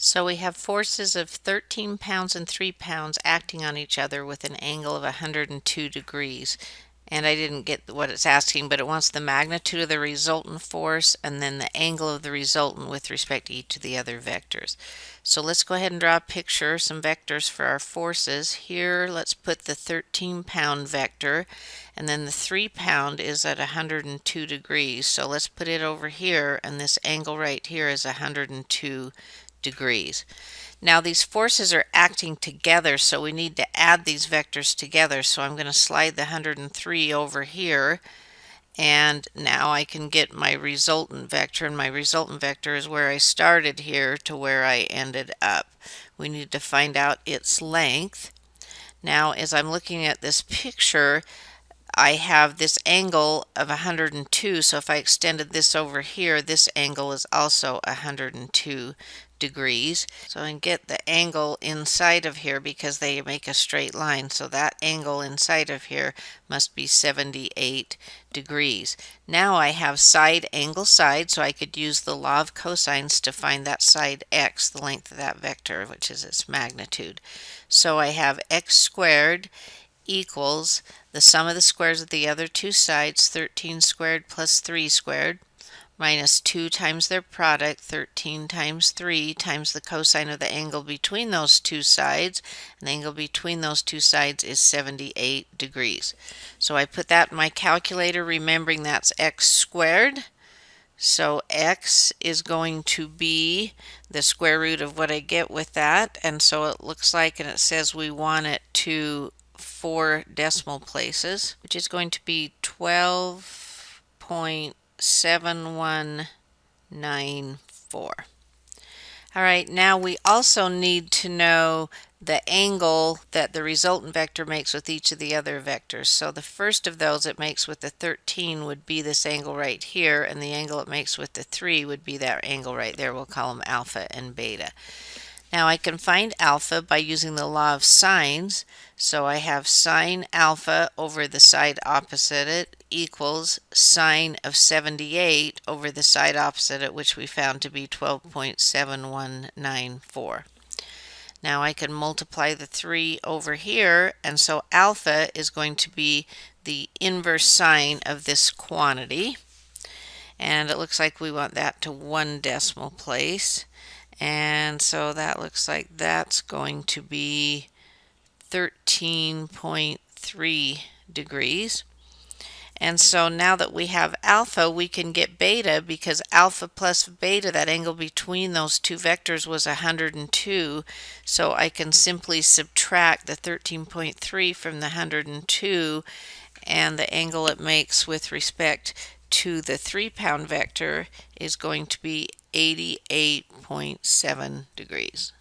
So we have forces of 13 pounds and 3 pounds acting on each other with an angle of 102 degrees. And I didn't get what it's asking, but it wants the magnitude of the resultant force and then the angle of the resultant with respect to each of the other vectors. So let's go ahead and draw a picture, some vectors for our forces. Here, let's put the 13-pound vector, and then the 3-pound is at 102 degrees. So let's put it over here, and this angle right here is 102 degrees. Now these forces are acting together, so we need to add these vectors together. So I'm going to slide the 103 over here, and now I can get my resultant vector, and my resultant vector is where I started here to where I ended up. We need to find out its length. Now as I'm looking at this picture, I have this angle of 102, so if I extended this over here, this angle is also 102 degrees. So I can get the angle inside of here because they make a straight line, so that angle inside of here must be 78 degrees. Now I have side angle side, so I could use the law of cosines to find that side x, the length of that vector, which is its magnitude. So I have x squared equals the sum of the squares of the other two sides, 13 squared plus 3 squared, minus 2 times their product, 13 times 3, times the cosine of the angle between those two sides, and the angle between those two sides is 78 degrees. So I put that in my calculator, remembering that's x squared. So x is going to be the square root of what I get with that, and so it looks like, and it says we want it to 4 decimal places, which is going to be 12.7194. All right, now we also need to know the angle that the resultant vector makes with each of the other vectors. So the first of those it makes with the 13 would be this angle right here, and the angle it makes with the 3 would be that angle right there. We'll call them alpha and beta. Now I can find alpha by using the law of sines. So I have sine alpha over the side opposite it equals sine of 78 over the side opposite it, which we found to be 12.7194. Now I can multiply the 3 over here, and so alpha is going to be the inverse sine of this quantity. And it looks like we want that to 1 decimal place. And so that looks like that's going to be 13.3 degrees. And so now that we have alpha, we can get beta, because alpha plus beta, that angle between those two vectors, was 102. So I can simply subtract the 13.3 from the 102, and the angle it makes with respect to the 3-pound vector is going to be 88.7 degrees.